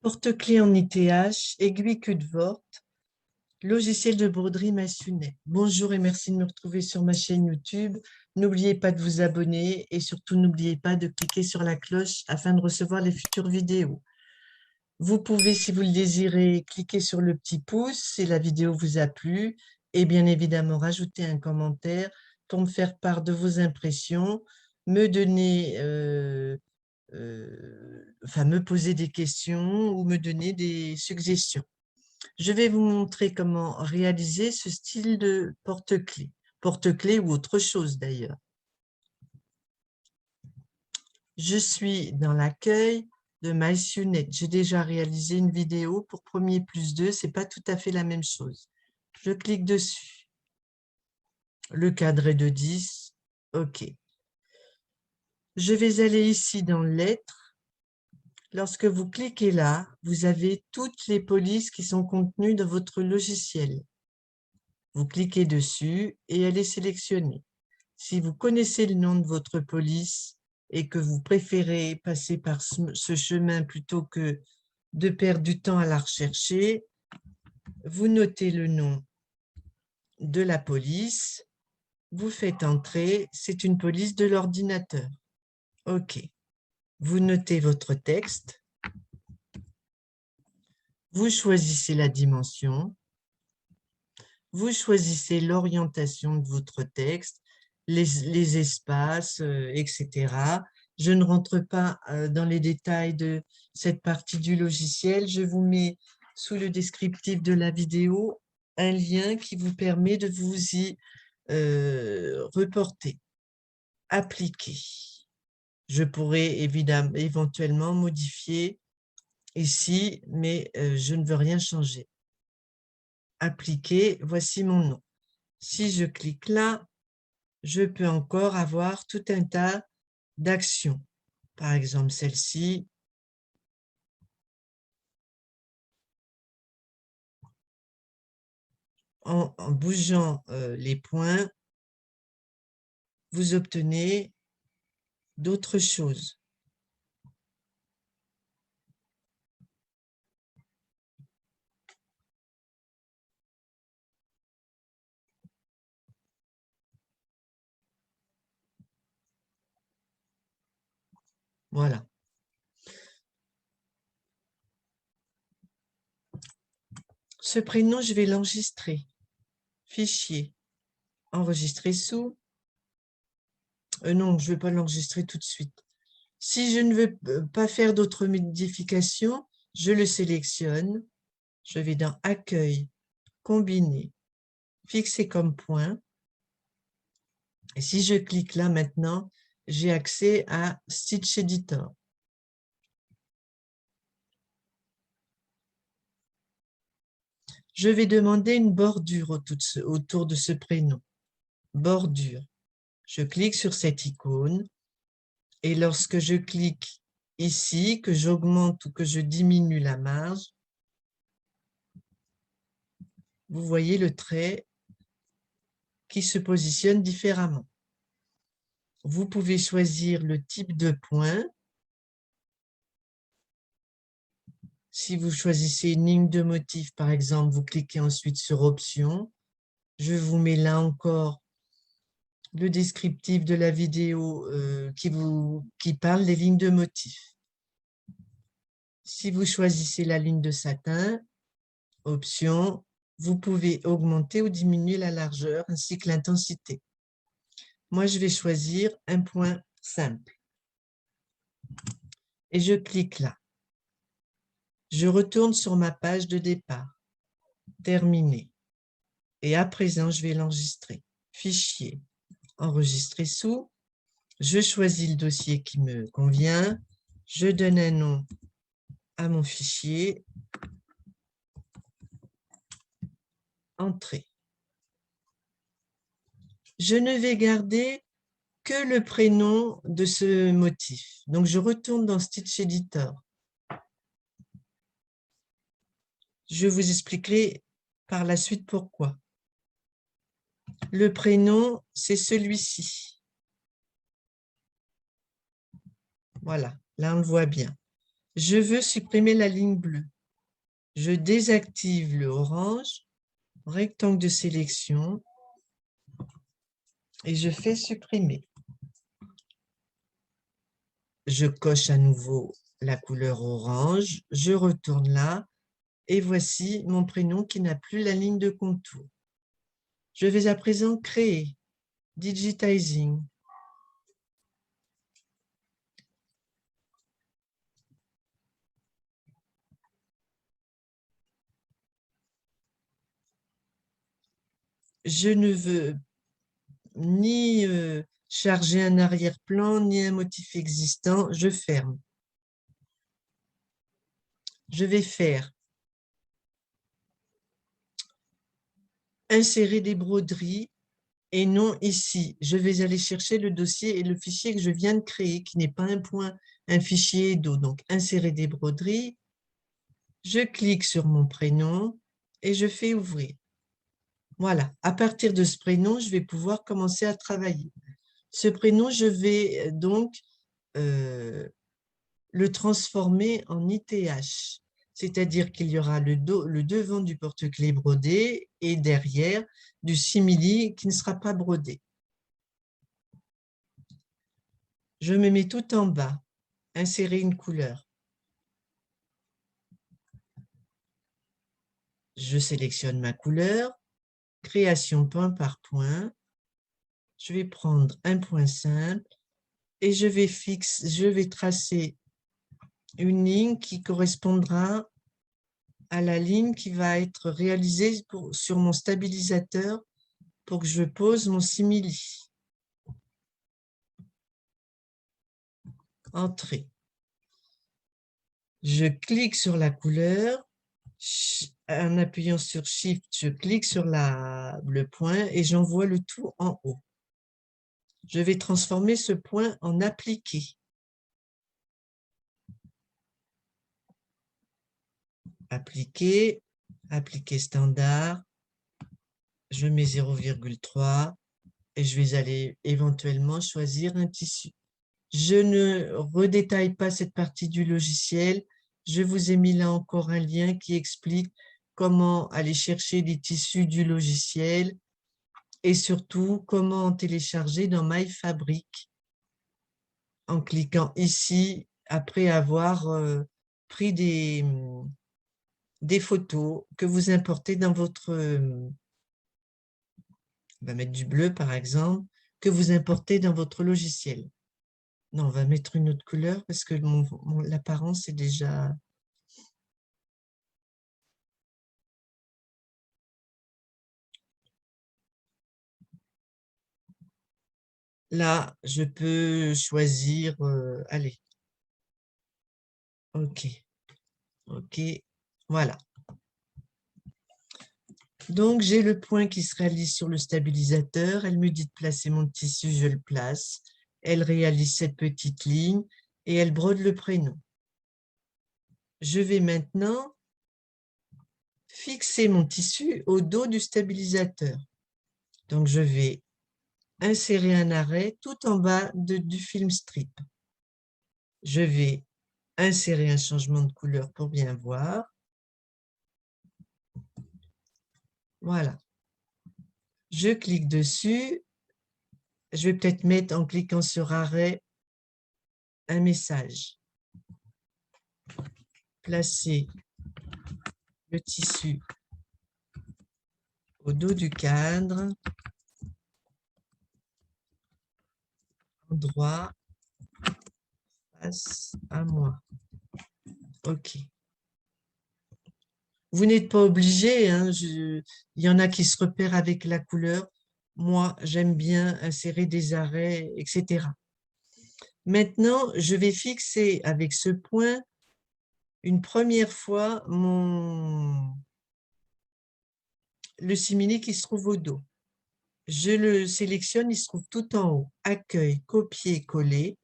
Porte-clés en ITH, aiguille cul-de-vorte, logiciel de broderie Massunet. Bonjour et merci de me retrouver sur ma chaîne YouTube. N'oubliez pas de vous abonner et surtout n'oubliez pas de cliquer sur la cloche afin de recevoir les futures vidéos. Vous pouvez, si vous le désirez, cliquer sur le petit pouce si la vidéo vous a plu et bien évidemment rajouter un commentaire pour me faire part de vos impressions, me donner me poser des questions ou me donner des suggestions. Je vais vous montrer comment réaliser ce style de porte-clés ou autre chose d'ailleurs. Je suis dans l'accueil de Massunet. J'ai déjà réalisé une vidéo pour 1er+2, ce n'est pas tout à fait la même chose. Je clique dessus. Le cadre est de 10, OK. Je vais aller ici dans Lettres. Lorsque vous cliquez là, vous avez toutes les polices qui sont contenues dans votre logiciel. Vous cliquez dessus et elle est sélectionnée. Si vous connaissez le nom de votre police et que vous préférez passer par ce chemin plutôt que de perdre du temps à la rechercher, vous notez le nom de la police, vous faites entrer, c'est une police de l'ordinateur. OK. Vous notez votre texte. Vous choisissez la dimension, vous choisissez l'orientation de votre texte, les espaces, etc. Je ne rentre pas dans les détails de cette partie du logiciel. Je vous mets sous le descriptif de la vidéo un lien qui vous permet de vous y reporter. Appliquer. Je pourrais éventuellement modifier ici, mais je ne veux rien changer. Appliquer, voici mon nom. Si je clique là, je peux encore avoir tout un tas d'actions. Par exemple, celle-ci. En bougeant les points, vous obtenez d'autres choses. Voilà. Ce prénom, je vais l'enregistrer. Fichier. Enregistrer sous. Non, je ne vais pas l'enregistrer tout de suite. Si je ne veux pas faire d'autres modifications, je le sélectionne. Je vais dans Accueil, Combiner, Fixer comme point. Et si je clique là maintenant, j'ai accès à Stitch Editor. Je vais demander une bordure autour de ce prénom. Bordure. Je clique sur cette icône et lorsque je clique ici, que j'augmente ou que je diminue la marge, vous voyez le trait qui se positionne différemment. Vous pouvez choisir le type de point. Si vous choisissez une ligne de motif, par exemple, vous cliquez ensuite sur Options. Je vous mets là encore le descriptif de la vidéo qui parle des lignes de motif. Si vous choisissez la ligne de satin, Options, vous pouvez augmenter ou diminuer la largeur ainsi que l'intensité. Moi, je vais choisir un point simple. Et je clique là. Je retourne sur ma page de départ. Terminé. Et à présent, je vais l'enregistrer. Fichier. Enregistrer sous. Je choisis le dossier qui me convient. Je donne un nom à mon fichier. Entrée. Je ne vais garder que le prénom de ce motif. Donc, je retourne dans Stitch Editor. Je vous expliquerai par la suite pourquoi. Le prénom, c'est celui-ci. Voilà, là on le voit bien. Je veux supprimer la ligne bleue. Je désactive le orange, rectangle de sélection, et je fais supprimer. Je coche à nouveau la couleur orange, je retourne là, et voici mon prénom qui n'a plus la ligne de contour. Je vais à présent créer, digitizing. Je ne veux ni charger un arrière-plan, ni un motif existant, je ferme. Je vais faire insérer des broderies et non ici. Je vais aller chercher le dossier et le fichier que je viens de créer, qui n'est pas un fichier d'eau. Donc, insérer des broderies. Je clique sur mon prénom et je fais ouvrir. Voilà, à partir de ce prénom, je vais pouvoir commencer à travailler. Ce prénom, je vais donc le transformer en ITH, c'est-à-dire qu'il y aura le devant du porte-clés brodé et derrière du simili qui ne sera pas brodé. Je me mets tout en bas, insérer une couleur. Je sélectionne ma couleur, création point par point. Je vais prendre un point simple et je vais tracer une ligne qui correspondra à la ligne qui va être réalisée sur mon stabilisateur pour que je pose mon simili. Entrée. Je clique sur la couleur. En appuyant sur Shift, je clique sur le point et j'envoie le tout en haut. Je vais transformer ce point en appliqué. Appliquer, appliquer standard. Je mets 0,3 et je vais aller éventuellement choisir un tissu. Je ne redétaille pas cette partie du logiciel. Je vous ai mis là encore un lien qui explique comment aller chercher les tissus du logiciel et surtout comment en télécharger dans MyFabric en cliquant ici après avoir pris des photos que vous importez dans votre... on va mettre du bleu par exemple, que vous importez dans votre logiciel. Non, on va mettre une autre couleur parce que l'apparence est déjà... Là, je peux choisir... allez. OK. OK. Voilà. Donc, j'ai le point qui se réalise sur le stabilisateur. Elle me dit de placer mon tissu, je le place. Elle réalise cette petite ligne et elle brode le prénom. Je vais maintenant fixer mon tissu au dos du stabilisateur. Donc, je vais insérer un arrêt tout en bas du film strip. Je vais insérer un changement de couleur pour bien voir. Voilà. Je clique dessus. Je vais peut-être mettre en cliquant sur arrêt un message. Placer le tissu au dos du cadre, endroit face à moi. OK. Vous n'êtes pas obligé, hein, il y en a qui se repèrent avec la couleur. Moi, j'aime bien insérer des arrêts, etc. Maintenant, je vais fixer avec ce point une première fois le simili qui se trouve au dos. Je le sélectionne, il se trouve tout en haut. Accueil, copier, coller.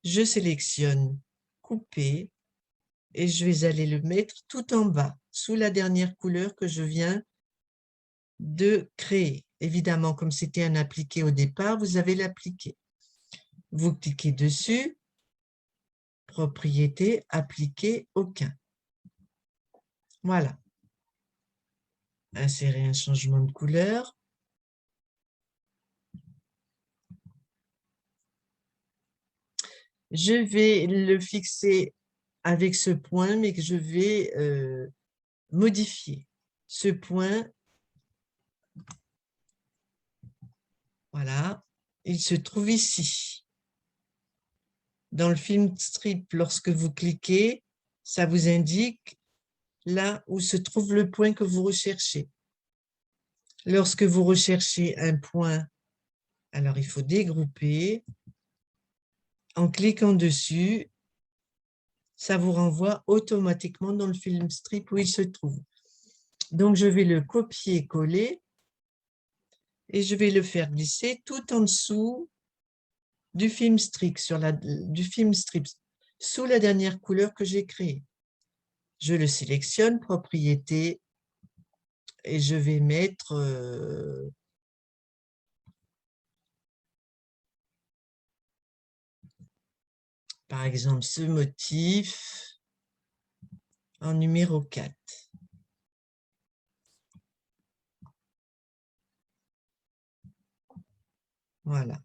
Je sélectionne couper et je vais aller le mettre tout en bas, sous la dernière couleur que je viens de créer. Évidemment, comme c'était un appliqué au départ, vous avez l'appliqué. Vous cliquez dessus Propriété, appliquer, aucun. Voilà. Insérer un changement de couleur. Je vais le fixer avec ce point, mais que je vais modifier. Ce point, voilà, il se trouve ici. Dans le film strip, lorsque vous cliquez, ça vous indique là où se trouve le point que vous recherchez. Lorsque vous recherchez un point, alors il faut dégrouper. En cliquant dessus, ça vous renvoie automatiquement dans le film strip où il se trouve. Donc, je vais le copier-coller et je vais le faire glisser tout en dessous du film strip, sous la dernière couleur que j'ai créée. Je le sélectionne, propriété, et je vais mettre par exemple ce motif en numéro 4. Voilà.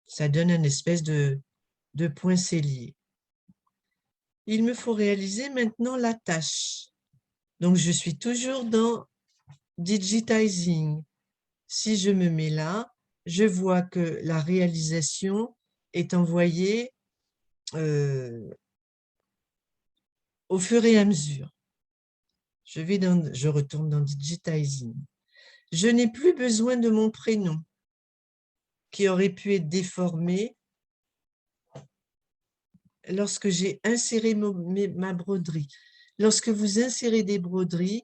Ça donne une espèce de point cellier. Il me faut réaliser maintenant la tâche. Donc, je suis toujours dans Digitizing. Si je me mets là, je vois que la réalisation est envoyée au fur et à mesure. Je retourne dans Digitizing. Je n'ai plus besoin de mon prénom qui aurait pu être déformé lorsque j'ai inséré ma broderie. Lorsque vous insérez des broderies,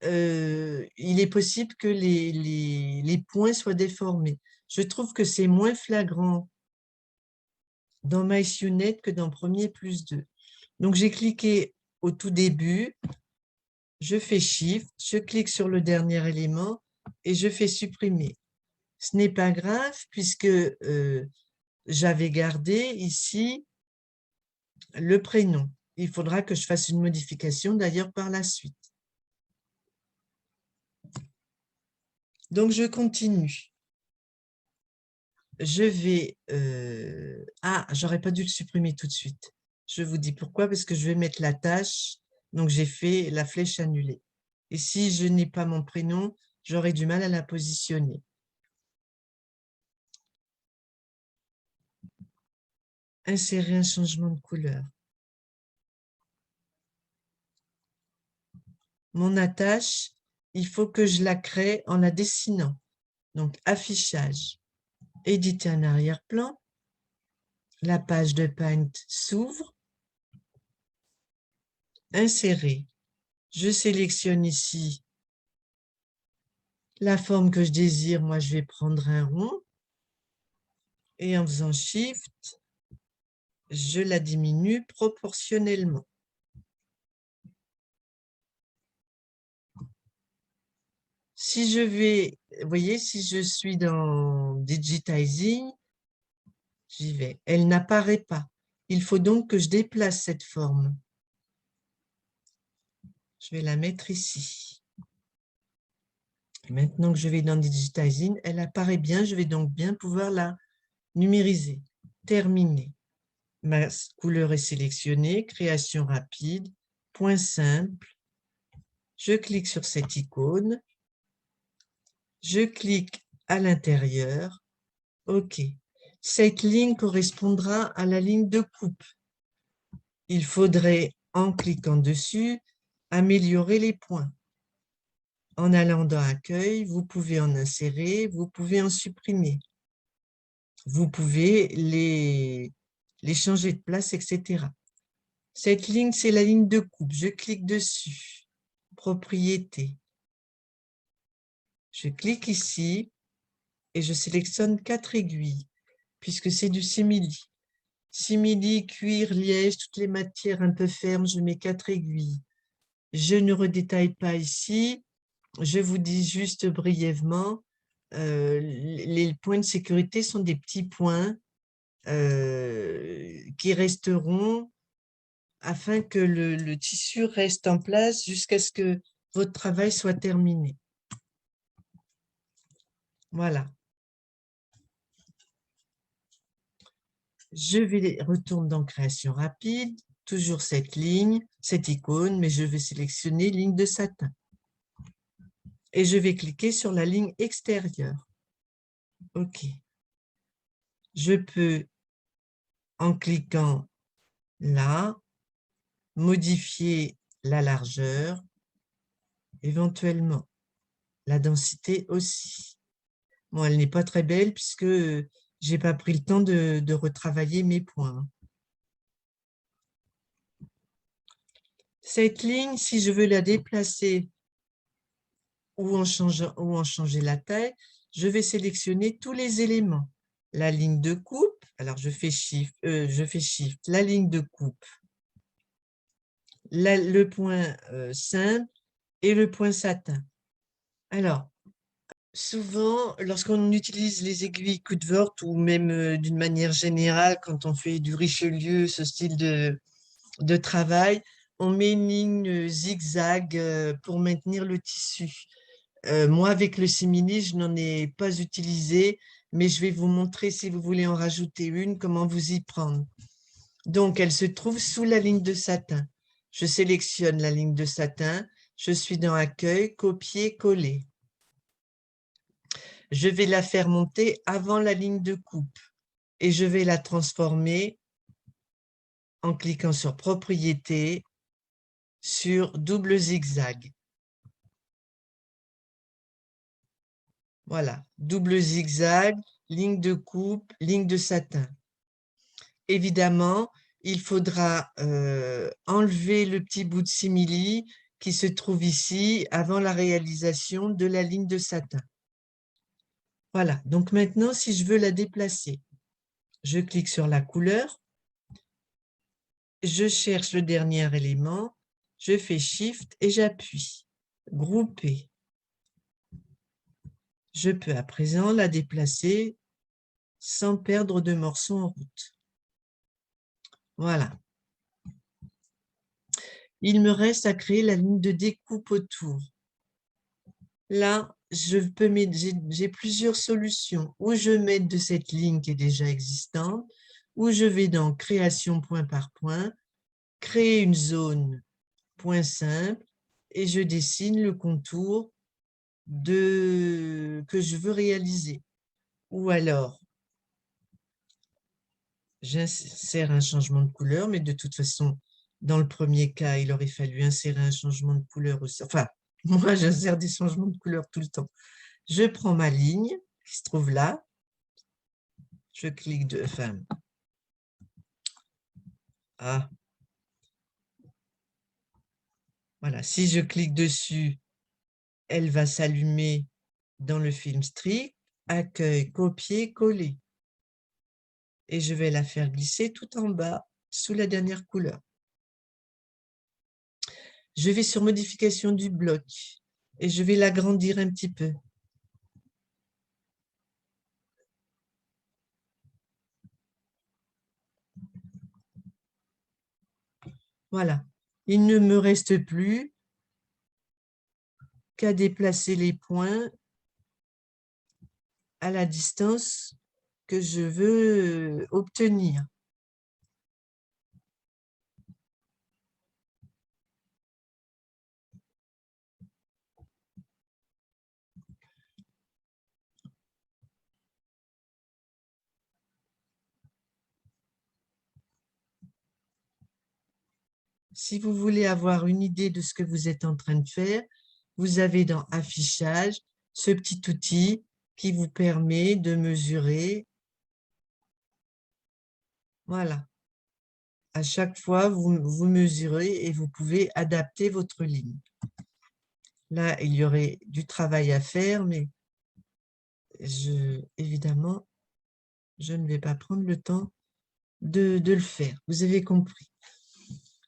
il est possible que les points soient déformés. Je trouve que c'est moins flagrant dans MySUNET que dans Premier plus 2. Donc, j'ai cliqué au tout début, je fais Shift, je clique sur le dernier élément et je fais supprimer. Ce n'est pas grave puisque j'avais gardé ici le prénom. Il faudra que je fasse une modification d'ailleurs par la suite. Donc, je continue. Je vais... j'aurais pas dû le supprimer tout de suite. Je vous dis pourquoi, parce que je vais mettre la tâche. Donc, j'ai fait la flèche annulée. Et si je n'ai pas mon prénom, j'aurai du mal à la positionner. Insérer un changement de couleur. Mon attache, il faut que je la crée en la dessinant. Donc, affichage. Éditer un arrière-plan. La page de Paint s'ouvre. Insérer. Je sélectionne ici la forme que je désire. Moi, je vais prendre un rond. Et en faisant Shift, je la diminue proportionnellement. Si je vais, vous voyez, si je suis dans Digitizing, j'y vais. Elle n'apparaît pas. Il faut donc que je déplace cette forme. Je vais la mettre ici. Maintenant que je vais dans Digitizing, elle apparaît bien. Je vais donc bien pouvoir la numériser. Terminer. Ma couleur est sélectionnée. Création rapide. Point simple. Je clique sur cette icône. Je clique à l'intérieur. OK. Cette ligne correspondra à la ligne de coupe. Il faudrait, en cliquant dessus, améliorer les points. En allant dans Accueil, vous pouvez en insérer, vous pouvez en supprimer. Vous pouvez les changer de place, etc. Cette ligne, c'est la ligne de coupe. Je clique dessus. Propriété. Je clique ici et je sélectionne 4 aiguilles, puisque c'est du simili. Simili, cuir, liège, toutes les matières un peu fermes, je mets 4 aiguilles. Je ne redétaille pas ici. Je vous dis juste brièvement, les points de sécurité sont des petits points qui resteront afin que le tissu reste en place jusqu'à ce que votre travail soit terminé. Voilà. Je retourne dans Création rapide, toujours cette ligne, cette icône, mais je vais sélectionner ligne de satin. Et je vais cliquer sur la ligne extérieure. OK. Je peux, en cliquant là, modifier la largeur, éventuellement la densité aussi. Bon, elle n'est pas très belle puisque je n'ai pas pris le temps de retravailler mes points. Cette ligne, si je veux la déplacer ou en changer la taille, je vais sélectionner tous les éléments. La ligne de coupe, alors je fais Shift, la ligne de coupe, le point simple et le point satin. Alors, souvent, lorsqu'on utilise les aiguilles Cuthbert ou même d'une manière générale, quand on fait du Richelieu, ce style de travail, on met une ligne zigzag pour maintenir le tissu. Moi, avec le simili, je n'en ai pas utilisé, mais je vais vous montrer, si vous voulez en rajouter une, comment vous y prendre. Donc, elle se trouve sous la ligne de satin. Je sélectionne la ligne de satin, je suis dans Accueil, Copier, Coller. Je vais la faire monter avant la ligne de coupe et je vais la transformer en cliquant sur Propriétés, sur double zigzag. Voilà, double zigzag, ligne de coupe, ligne de satin. Évidemment, il faudra enlever le petit bout de simili qui se trouve ici avant la réalisation de la ligne de satin. Voilà, donc maintenant, si je veux la déplacer, je clique sur la couleur, je cherche le dernier élément, je fais Shift et j'appuie. Grouper. Je peux à présent la déplacer sans perdre de morceaux en route. Voilà. Il me reste à créer la ligne de découpe autour. Là, j'ai plusieurs solutions. Ou je mets de cette ligne qui est déjà existante, ou je vais dans Création point par point, créer une zone point simple, et je dessine le contour que je veux réaliser. Ou alors, j'insère un changement de couleur, mais de toute façon, dans le premier cas, il aurait fallu insérer un changement de couleur aussi. Enfin, moi, j'insère des changements de couleur tout le temps. Je prends ma ligne qui se trouve là. Je clique voilà, si je clique dessus, elle va s'allumer dans le film strict, accueil, copier, coller. Et je vais la faire glisser tout en bas, sous la dernière couleur. Je vais sur modification du bloc et je vais l'agrandir un petit peu. Voilà. Il ne me reste plus qu'à déplacer les points à la distance que je veux obtenir. Si vous voulez avoir une idée de ce que vous êtes en train de faire, vous avez dans Affichage ce petit outil qui vous permet de mesurer. Voilà. À chaque fois, vous mesurez et vous pouvez adapter votre ligne. Là, il y aurait du travail à faire, mais évidemment, je ne vais pas prendre le temps de le faire. Vous avez compris.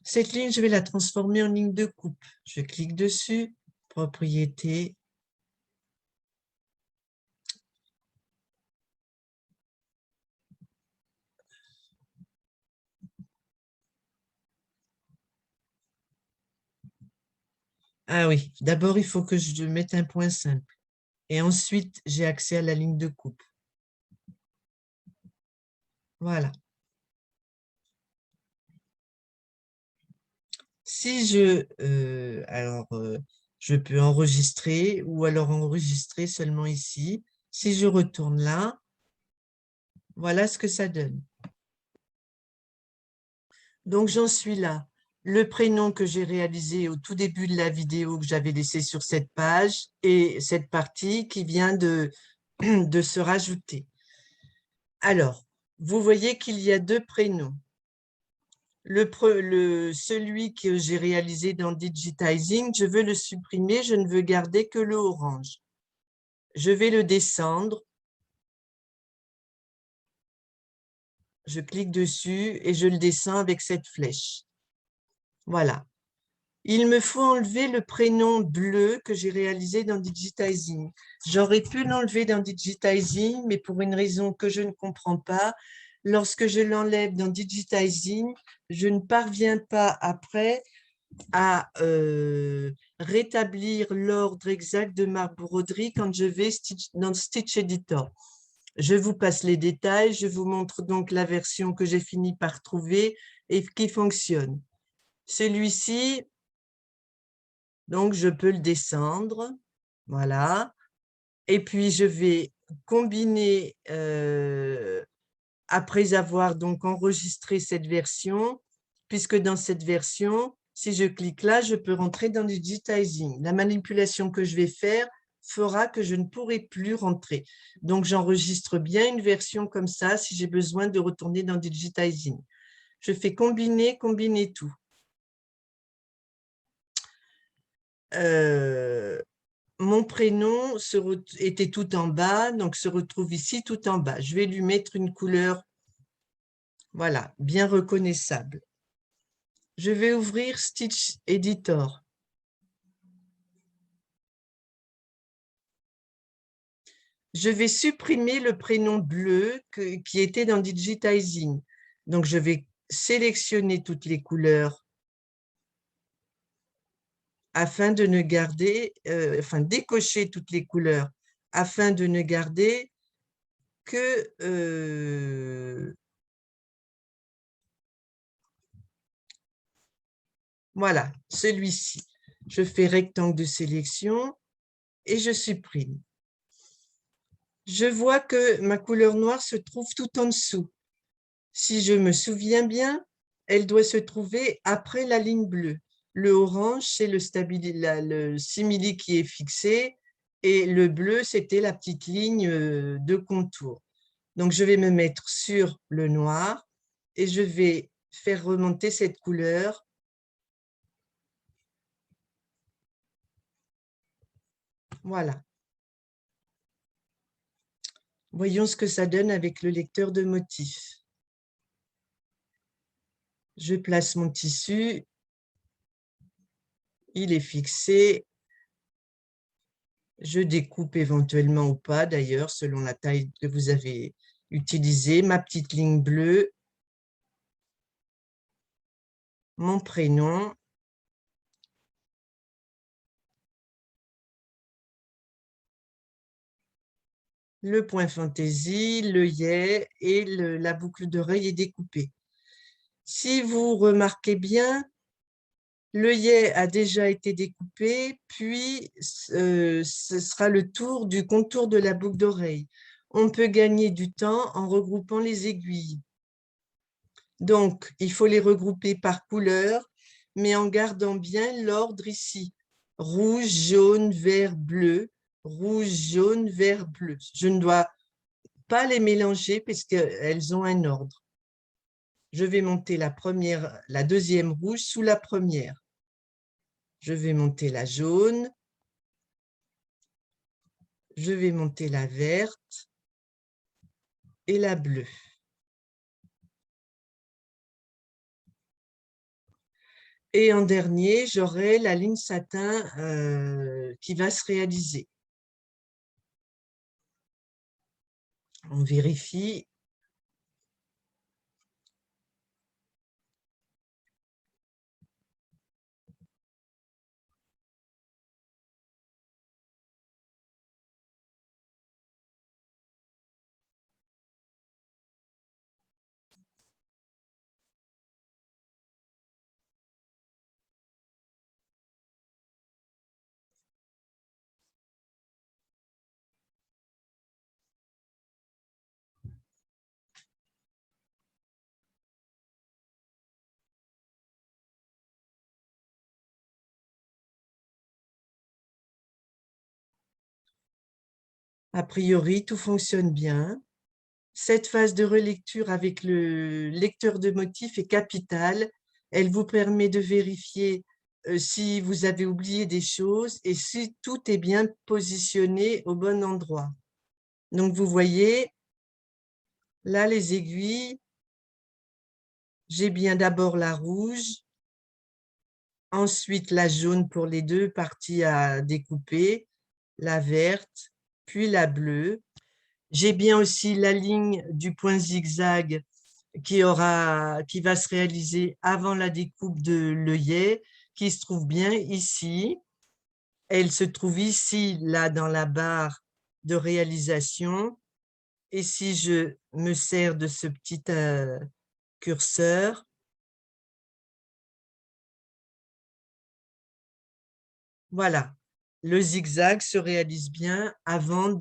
Cette ligne, je vais la transformer en ligne de coupe. Je clique dessus, propriété. Ah oui, d'abord, il faut que je mette un point simple. Et ensuite, j'ai accès à la ligne de coupe. Voilà. Si je peux enregistrer ou alors enregistrer seulement ici. Si je retourne là, voilà ce que ça donne. Donc, j'en suis là. Le prénom que j'ai réalisé au tout début de la vidéo que j'avais laissé sur cette page et cette partie qui vient de se rajouter. Alors, vous voyez qu'il y a deux prénoms. Celui que j'ai réalisé dans Digitizing, je veux le supprimer, je ne veux garder que le orange. Je vais le descendre. Je clique dessus et je le descends avec cette flèche. Voilà. Il me faut enlever le prénom bleu que j'ai réalisé dans Digitizing. J'aurais pu l'enlever dans Digitizing, mais pour une raison que je ne comprends pas, lorsque je l'enlève dans Digitizing, je ne parviens pas après à rétablir l'ordre exact de ma broderie quand je vais dans Stitch Editor. Je vous passe les détails, je vous montre donc la version que j'ai fini par trouver et qui fonctionne. Celui-ci, donc je peux le descendre, voilà, et puis je vais combiner, après avoir donc enregistré cette version, puisque dans cette version, si je clique là, je peux rentrer dans le digitizing. La manipulation que je vais faire fera que je ne pourrai plus rentrer. Donc, j'enregistre bien une version comme ça si j'ai besoin de retourner dans digitizing. Je fais combiner, combiner tout. Mon prénom était tout en bas, donc se retrouve ici tout en bas. Je vais lui mettre une couleur, voilà, bien reconnaissable. Je vais ouvrir Stitch Editor. Je vais supprimer le prénom bleu qui était dans Digitizing. Donc, je vais sélectionner toutes les couleurs afin de ne garder, décocher toutes les couleurs afin de ne garder que voilà, celui-ci. Je fais rectangle de sélection et je supprime. Je vois que ma couleur noire se trouve tout en dessous. Si je me souviens bien, elle doit se trouver après la ligne bleue. Le orange, c'est le simili qui est fixé et le bleu, c'était la petite ligne de contour. Donc, je vais me mettre sur le noir et je vais faire remonter cette couleur. Voilà. Voyons ce que ça donne avec le lecteur de motifs. Je place mon tissu. Il est fixé. Je découpe éventuellement ou pas, d'ailleurs, selon la taille que vous avez utilisée. Ma petite ligne bleue. Mon prénom. Le point fantaisie, l'œillet et la boucle d'oreille est découpée. Si vous remarquez bien, l'œillet a déjà été découpé, puis ce sera le tour du contour de la boucle d'oreille. On peut gagner du temps en regroupant les aiguilles. Donc, il faut les regrouper par couleur, mais en gardant bien l'ordre ici. Rouge, jaune, vert, bleu. Rouge, jaune, vert, bleu. Je ne dois pas les mélanger puisqu'elles ont un ordre. Je vais monter la deuxième rouge sous la première. Je vais monter la jaune. Je vais monter la verte et la bleue. Et en dernier, j'aurai la ligne satin qui va se réaliser. On vérifie. A priori, tout fonctionne bien. Cette phase de relecture avec le lecteur de motifs est capitale. Elle vous permet de vérifier si vous avez oublié des choses et si tout est bien positionné au bon endroit. Donc, vous voyez, là, les aiguilles, j'ai bien d'abord la rouge, ensuite la jaune pour les deux parties à découper, la verte, puis la bleue. J'ai bien aussi la ligne du point zigzag qui va se réaliser avant la découpe de l'œillet, qui se trouve bien ici. Elle se trouve ici, là, dans la barre de réalisation. Et si je me sers de ce petit curseur, voilà, le zigzag se réalise bien avant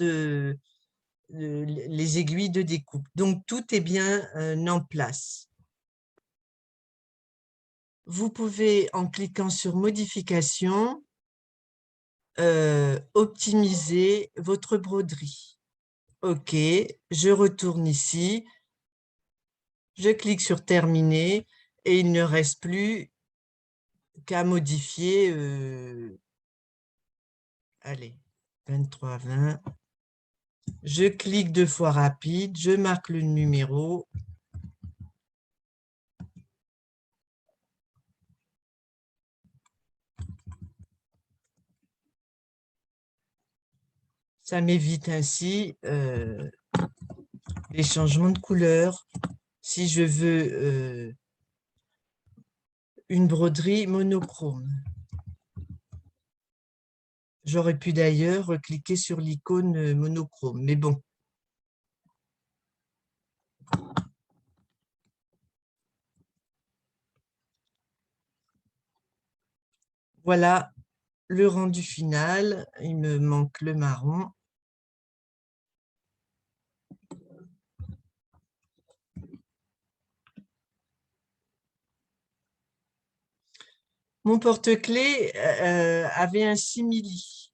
les aiguilles de découpe. Donc, tout est bien en place. Vous pouvez, en cliquant sur Modification, optimiser votre broderie. OK, je retourne ici, je clique sur Terminer et il ne reste plus qu'à modifier, allez, 23-20. Je clique 2 fois rapide, je marque le numéro. Ça m'évite ainsi les changements de couleur si je veux une broderie monochrome. J'aurais pu d'ailleurs cliquer sur l'icône monochrome, mais bon. Voilà le rendu final. Il me manque le marron. Mon porte-clés avait un simili.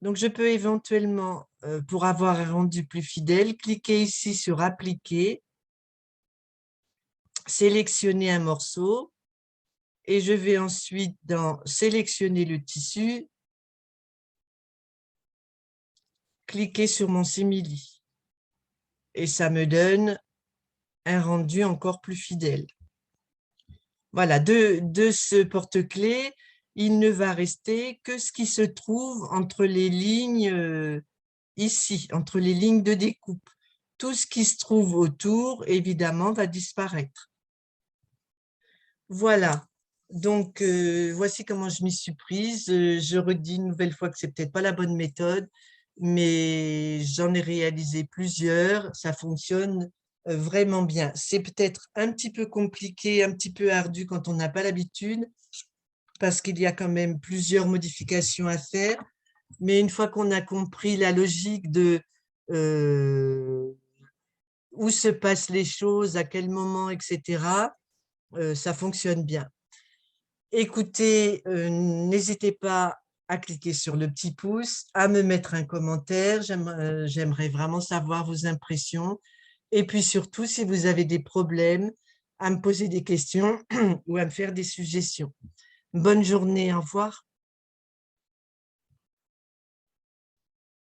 Donc, je peux éventuellement, pour avoir un rendu plus fidèle, cliquer ici sur « Appliquer », sélectionner un morceau et je vais ensuite dans « Sélectionner le tissu », cliquer sur mon simili. Et ça me donne un rendu encore plus fidèle. Voilà, de ce porte-clés, il ne va rester que ce qui se trouve entre les lignes ici, entre les lignes de découpe. Tout ce qui se trouve autour, évidemment, va disparaître. Voilà, donc voici comment je m'y suis prise. Je redis une nouvelle fois que ce n'est peut-être pas la bonne méthode, mais j'en ai réalisé plusieurs, ça fonctionne vraiment bien. C'est peut-être un petit peu compliqué, un petit peu ardu quand on n'a pas l'habitude, parce qu'il y a quand même plusieurs modifications à faire, mais une fois qu'on a compris la logique de où se passent les choses, à quel moment, etc., ça fonctionne bien. Écoutez, n'hésitez pas à cliquer sur le petit pouce, à me mettre un commentaire, j'aimerais vraiment savoir vos impressions. Et puis surtout, si vous avez des problèmes, à me poser des questions ou à me faire des suggestions. Bonne journée, au revoir.